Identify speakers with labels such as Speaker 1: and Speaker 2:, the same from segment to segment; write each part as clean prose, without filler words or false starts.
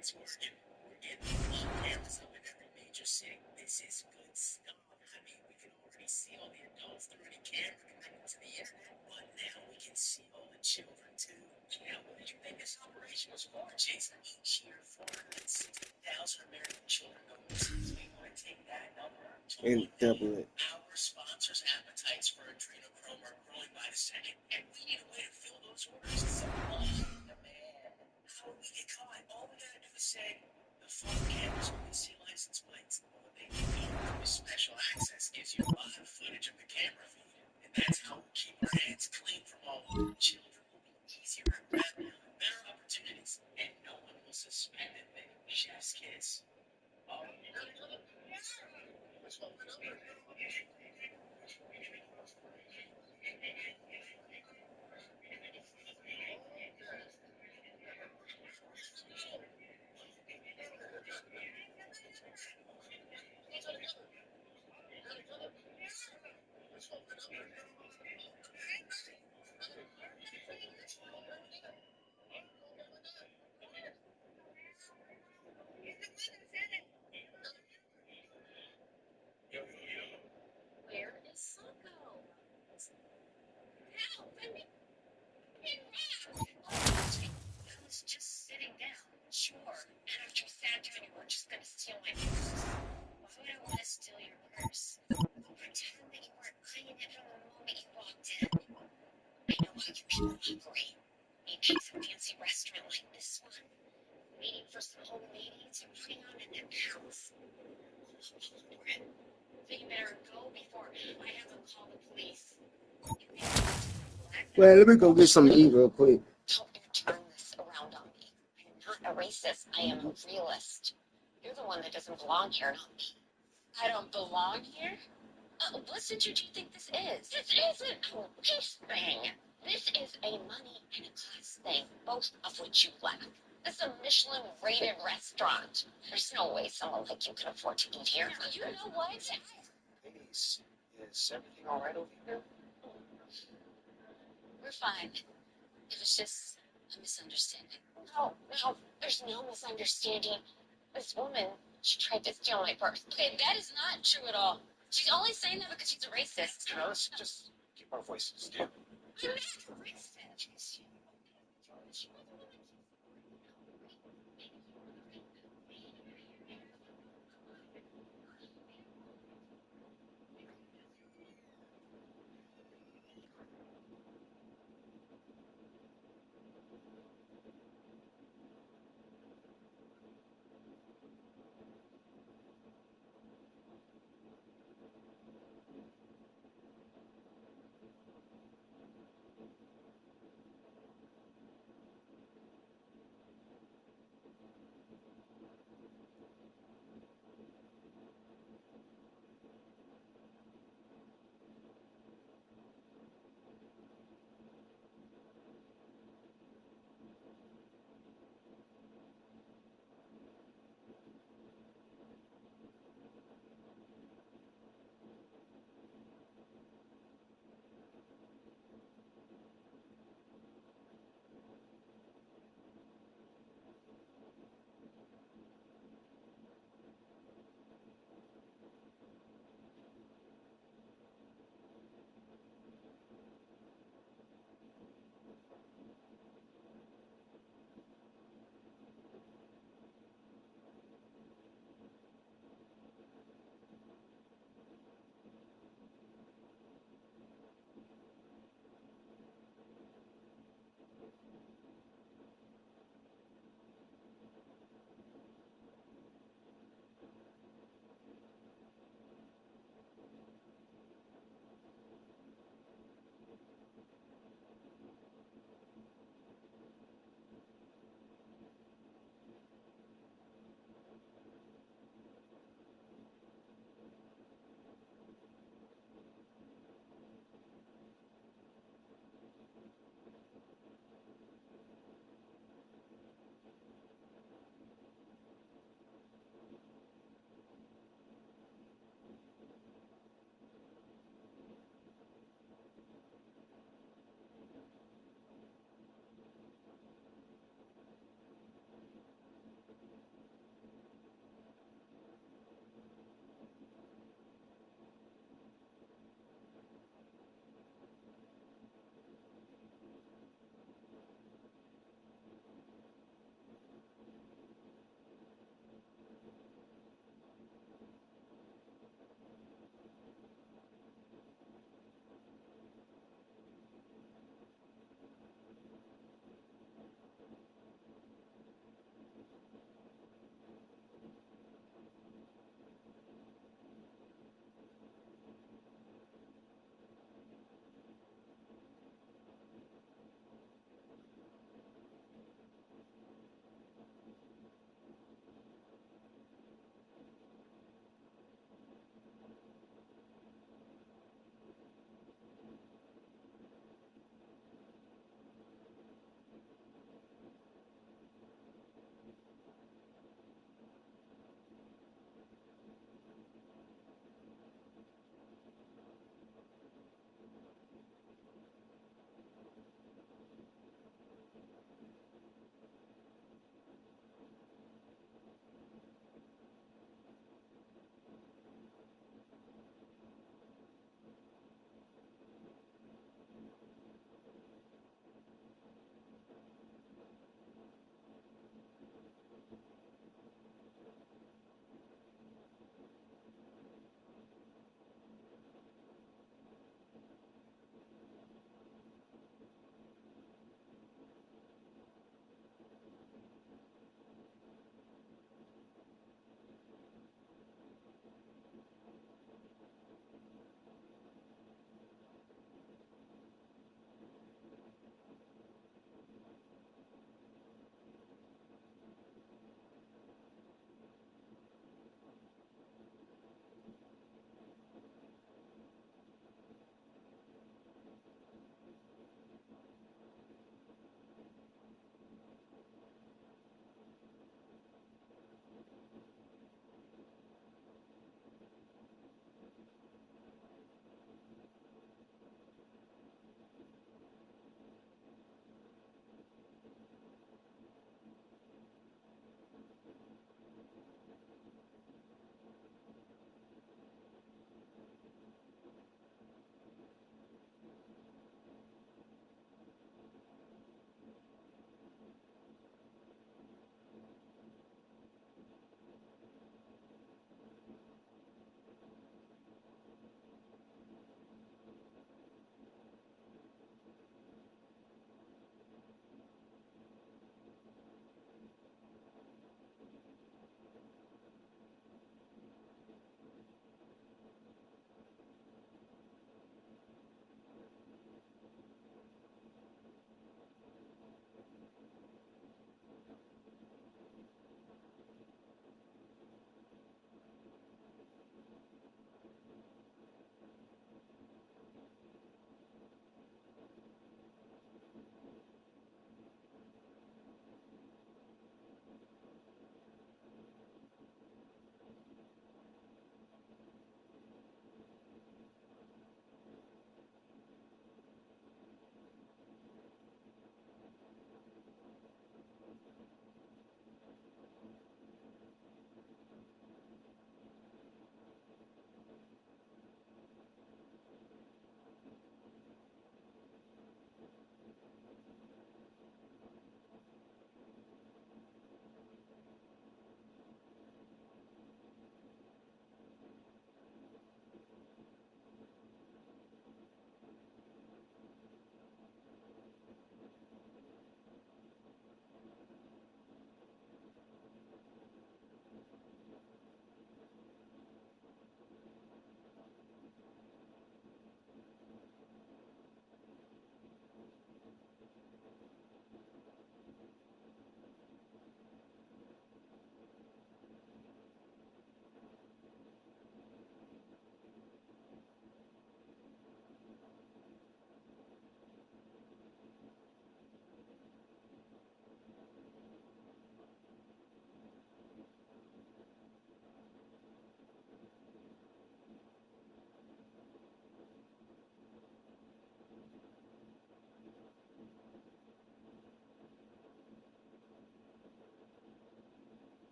Speaker 1: It's working. We're getting cameras up in every major city. This is good stuff. I mean, we can already see all the adults. They're already camera connected to the internet. But now we can see all the children too. Yeah, what did you think this operation was for, Jason? Each year, 460,000 American children go missing. So you want to take that number and double it. Our sponsors' appetites for adrenochrome are growing by the second, and we need a way to fill those orders. Supply and demand. How do we get caught? All we gotta do is say the phone cameras only see license plates. What they do is special access gives you live footage of the camera feed, and that's how we keep our hands clean from all of it. Children will be easier to grab now, better opportunities, and no one will suspect that they chef's kiss. Oh, you gotta go. Let's go.
Speaker 2: Where is Socko? Help! I was just sitting down. Sure. And after you sat down, you weren't just gonna steal my purse. Why would I want to steal your purse? Pretend that you weren't eyeing it from the moment you walked in. I know how you people operate. Maybe it's a fancy restaurant like this one. Waiting for some old lady to bring on an accounts. So you better go before I have them call the police.
Speaker 1: Well, let me go get something to eat real quick.
Speaker 2: Don't you turn this around on me. I am not a racist. I am a realist. You're the one that doesn't belong here, not me. I don't belong here? What center do you think this is? This isn't a race thing. This is a money and a class thing, both of which you lack. This is a Michelin-rated restaurant. There's no way someone like you can afford to eat here. You know what?
Speaker 1: Is everything all right over here?
Speaker 2: We're fine. It was just a misunderstanding. No, there's no misunderstanding. This woman, she tried to steal my purse. Okay, that is not true at all. She's only saying that because she's a racist.
Speaker 1: You know, let's just keep our voices down.
Speaker 2: I'm not a racist.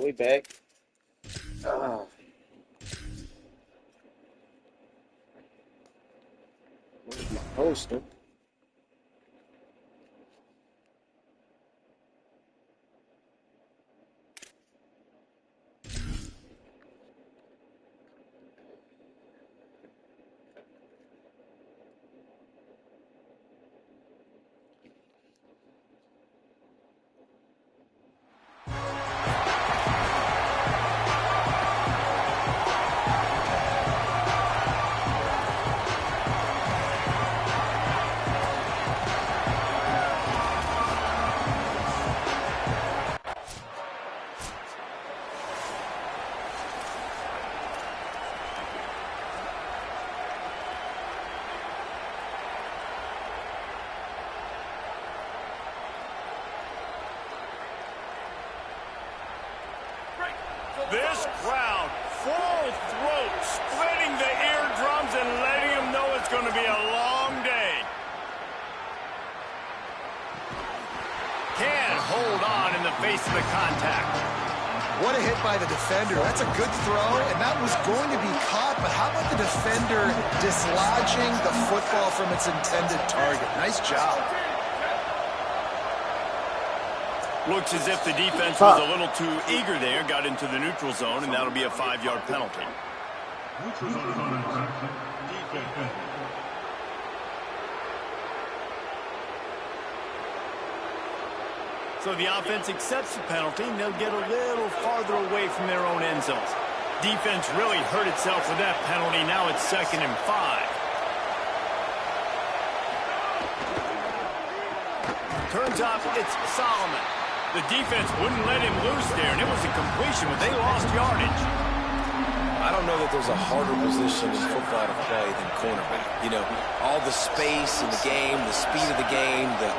Speaker 3: We back. Uh, where's my poster?
Speaker 4: This crowd, full throat, splitting the eardrums and letting them know it's going to be a long day. Can't hold on in the face of the contact.
Speaker 5: What a hit by the defender. That's a good throw, and that was going to be caught, but how about the defender dislodging the football from its intended target? Nice job.
Speaker 4: Looks as if the defense was a little too eager there, got into the neutral zone, and that'll be a 5-yard penalty.
Speaker 6: Neutral zone penalty. Defense.
Speaker 4: So the offense accepts the penalty, and they'll get a little farther away from their own end zones. Defense really hurt itself with that penalty. Now it's 2nd and 5. Turns out it's Solomon. The defense wouldn't let him loose there, and it was a completion, but they lost yardage.
Speaker 7: I don't know that there's a harder position in football to play than cornerback. You know, all the space in the game, the speed of the game, the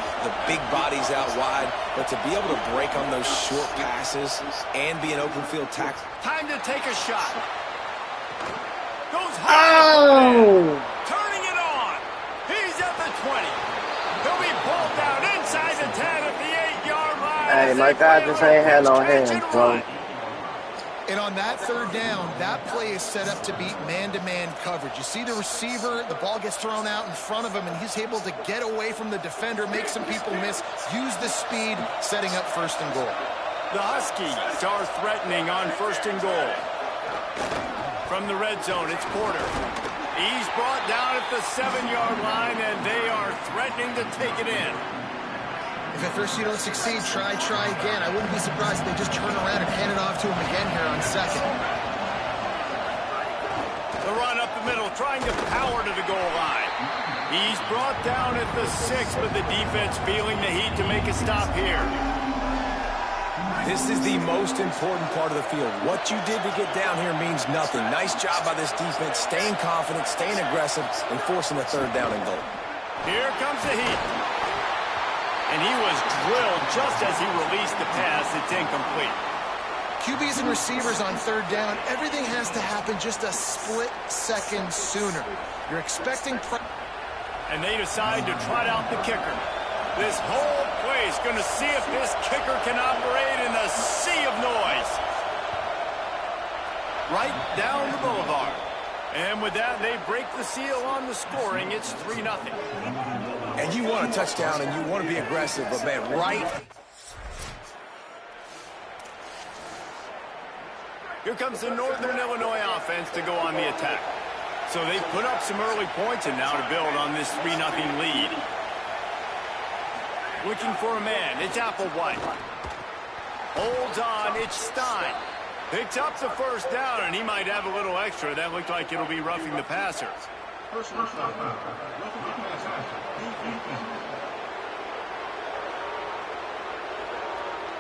Speaker 7: big bodies out wide, but to be able to break on those short passes and be an open field tackle.
Speaker 4: Time to take a shot. Goes high.
Speaker 3: Oh!
Speaker 4: Turning it on. He's at the 20. He'll be pulled down inside the 10 at the 8-yard line.
Speaker 3: Hey, my God, this ain't had no hands, bro.
Speaker 5: And on that third down, that play is set up to beat man-to-man coverage. You see the receiver, the ball gets thrown out in front of him, and he's able to get away from the defender, make some people miss, use the speed, setting up 1st and goal.
Speaker 4: The Huskies are threatening on 1st and goal. From the red zone, it's Porter. He's brought down at the 7-yard line, and they are threatening to take it in.
Speaker 5: If at first you don't succeed, try again. I wouldn't be surprised if they just turn around and hand it off to him again here on 2nd.
Speaker 4: The run up the middle, trying to power to the goal line. He's brought down at the 6, but the defense feeling the heat to make a stop here.
Speaker 7: This is the most important part of the field. What you did to get down here means nothing. Nice job by this defense, staying confident, staying aggressive, and forcing a 3rd down and goal.
Speaker 4: Here comes the heat. And he was drilled just as he released the pass. It's incomplete.
Speaker 5: QBs and receivers on 3rd down, everything has to happen just a split second sooner. You're expecting...
Speaker 4: And they decide to trot out the kicker. This whole place going to see if this kicker can operate in a sea of noise. Right down the boulevard. And with that, they break the seal on the scoring. It's 3-0.
Speaker 7: And you want a touchdown, and you want to be aggressive, but, man, right...
Speaker 4: Here comes the Northern Illinois offense to go on the attack. So they put up some early points, and now to build on this 3-0 lead. Looking for a man. It's Applewhite. Holds on. It's Stein. Picks up the 1st down, and he might have a little extra. That looked like it'll be roughing the passer.
Speaker 6: First down.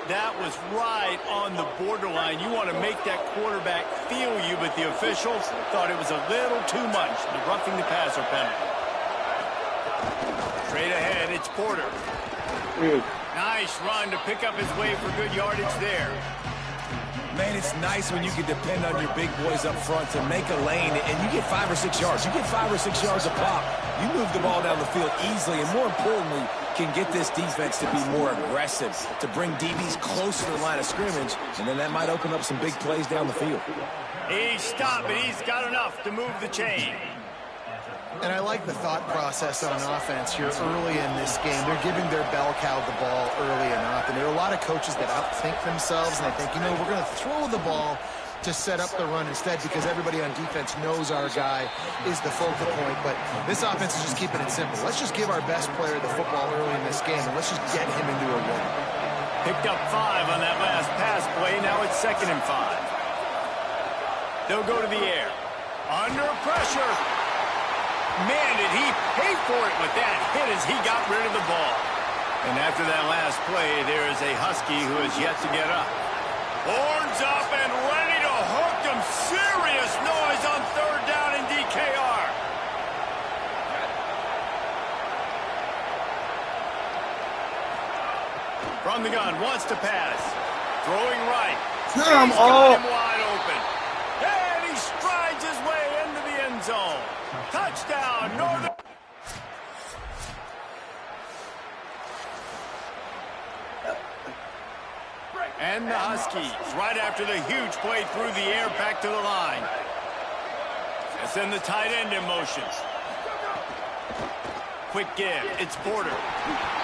Speaker 4: That was right on the borderline. You want to make that quarterback feel you, but the officials thought it was a little too much. The roughing the passer penalty. Straight ahead, it's Porter. Nice run to pick up his way for good yardage there.
Speaker 7: Man, it's nice when you can depend on your big boys up front to make a lane, and you get 5 or 6 yards. You get 5 or 6 yards a pop. You move the ball down the field easily, and more importantly, can get this defense to be more aggressive, to bring DBs closer to the line of scrimmage, and then that might open up some big plays down the field.
Speaker 4: He's stopped, and he's got enough to move the chain.
Speaker 5: And I like the thought process on offense here early in this game. They're giving their bell cow the ball early enough. And there are a lot of coaches that outthink themselves, and they think, you know, we're going to throw the ball to set up the run instead because everybody on defense knows our guy is the focal point. But this offense is just keeping it simple. Let's just give our best player the football early in this game, and let's just get him into a rhythm.
Speaker 4: Picked up 5 on that last pass play. Now it's 2nd and 5. They'll go to the air. Under pressure. Man, did he pay for it with that hit as he got rid of the ball. And after that last play, there is a Husky who has yet to get up. Horns up and ready to hook them. Serious noise on 3rd down in DKR. From the gun, wants to pass. Throwing right.
Speaker 3: Come
Speaker 4: He's got
Speaker 3: on.
Speaker 4: him wide open. And he strides his way into the end zone. Touchdown, Northern. And the Huskies, right after the huge play through the air, back to the line. And send the tight end in motion. Quick give. It's Porter.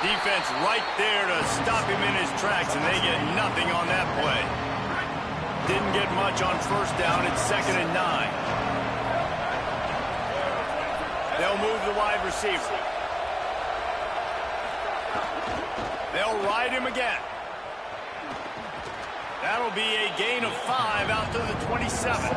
Speaker 4: Defense right there to stop him in his tracks, and they get nothing on that play. Didn't get much on 1st down. It's 2nd and 9. They'll move the wide receiver. They'll ride him again. That'll be a gain of 5 out to the 27.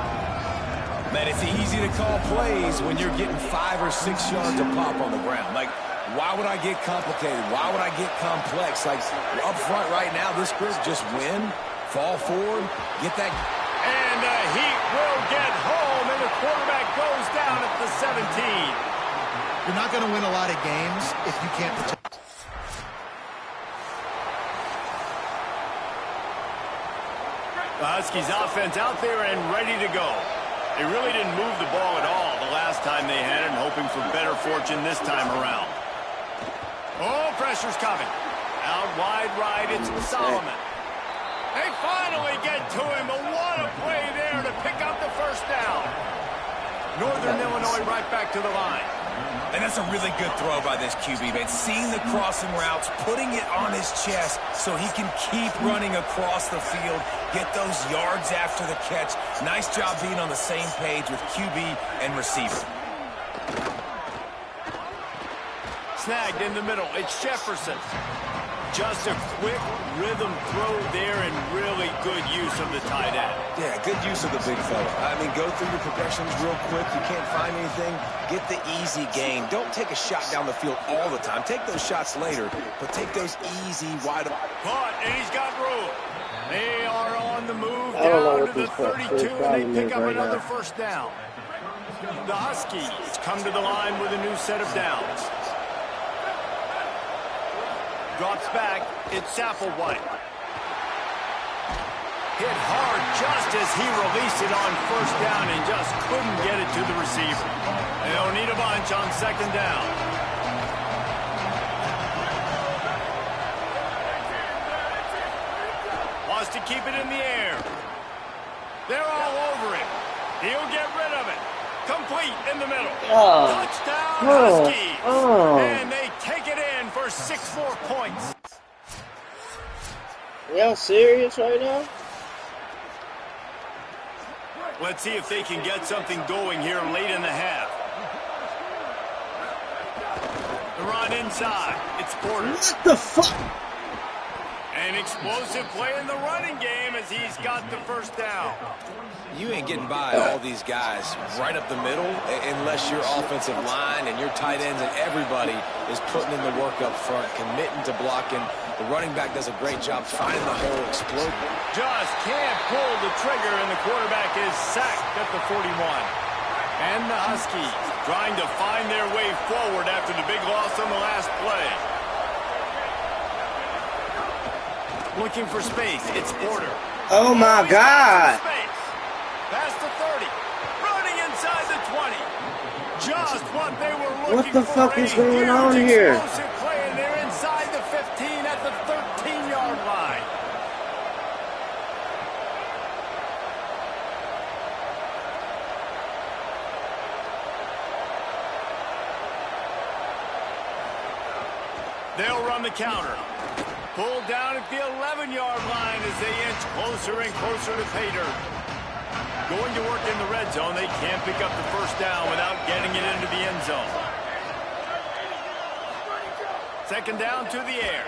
Speaker 7: Man, it's easy to call plays when you're getting 5 or 6 yards a pop on the ground. Like, why would I get complicated? Why would I get complex? Like, up front right now, this group just win, fall forward, get that.
Speaker 4: And the Heat will get home, and the quarterback goes down at the 17.
Speaker 5: You're not going to win a lot of games if you can't protect.
Speaker 4: The Huskies offense out there and ready to go. They really didn't move the ball at all the last time they had it, and hoping for better fortune this time around. Oh, pressure's coming. Out wide right, it's Solomon. They finally get to him, but what a play there to pick up the 1st down. Northern Illinois right back to the line.
Speaker 7: And that's a really good throw by this QB, man. Seeing the crossing routes, putting it on his chest so he can keep running across the field, get those yards after the catch. Nice job being on the same page with QB and receiver.
Speaker 4: Snagged in the middle. It's Jefferson. Just a quick rhythm throw there and really good use of the tight end.
Speaker 7: Yeah, good use of the big fella. I mean, go through your progressions real quick. You can't find anything. Get the easy gain. Don't take a shot down the field all the time. Take those shots later, but take those easy, wide open.
Speaker 4: Caught, and he's got room. They are on the move
Speaker 3: I don't know
Speaker 4: down
Speaker 3: what
Speaker 4: to the
Speaker 3: this
Speaker 4: 32, and
Speaker 3: problem
Speaker 4: they pick
Speaker 3: is
Speaker 4: up
Speaker 3: right
Speaker 4: another
Speaker 3: now.
Speaker 4: 1st down. The Huskies come to the line with a new set of downs. Drops back. It's Applewhite. Hit hard just as he released it on 1st down and just couldn't get it to the receiver. They'll need a bunch on 2nd down. Wants to keep it in the air. They're all over him. He'll get rid of it. Complete in the middle. Touchdown, Huskies. And they take it in for 6 more points.
Speaker 3: Y'all serious right now?
Speaker 4: Let's see if they can get something going here late in the half. The run inside. It's Porter.
Speaker 3: What the fuck?
Speaker 4: An explosive play in the running game as he's got the 1st down.
Speaker 7: You ain't getting by all these guys right up the middle unless your offensive line and your tight ends and everybody is putting in the work up front, committing to blocking. The running back does a great job finding the hole, exploding.
Speaker 4: Just can't pull the trigger, and the quarterback is sacked at the 41. And the Huskies trying to find their way forward after the big loss on the last play. Looking for space. It's Porter.
Speaker 3: Oh my
Speaker 4: he's got some
Speaker 3: God.
Speaker 4: space. Past the 30. Running inside the 20. Just what they were
Speaker 3: What
Speaker 4: looking
Speaker 3: the
Speaker 4: for.
Speaker 3: fuck
Speaker 4: A
Speaker 3: is going
Speaker 4: huge
Speaker 3: on here?
Speaker 4: explosive play, and they're inside the 15 at the 13-yard line. They'll run the counter. Pulled down at the 11-yard line as they inch closer and closer to pay dirt. Going to work in the red zone. They can't pick up the first down without getting it into the end zone. Second down to the air.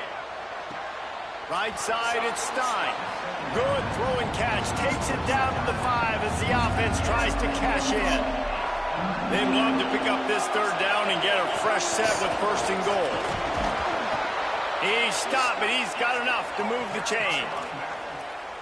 Speaker 4: Right side, it's Stein. Good throw and catch. Takes it down to the 5 as the offense tries to cash in. They'd love to pick up this third down and get a fresh set with first and goal. He's stopped, but he's got enough to move the chain.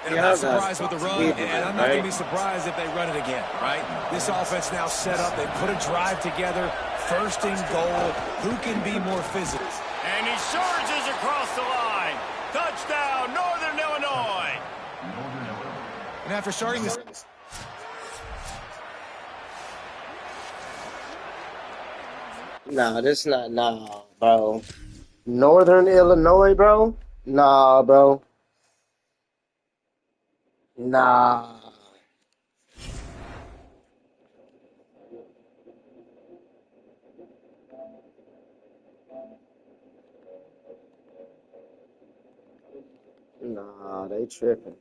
Speaker 7: And I'm not surprised with the run, and I'm not going to be surprised if they run it again, right? This offense now set up. They put a drive together. First and goal. Who can be more physical?
Speaker 4: And he surges across the line. Touchdown, Northern Illinois.
Speaker 5: And after starting this...
Speaker 3: Nah, this not, nah, bro. Northern Illinois, bro? Nah, bro. Nah. Nah, they tripping.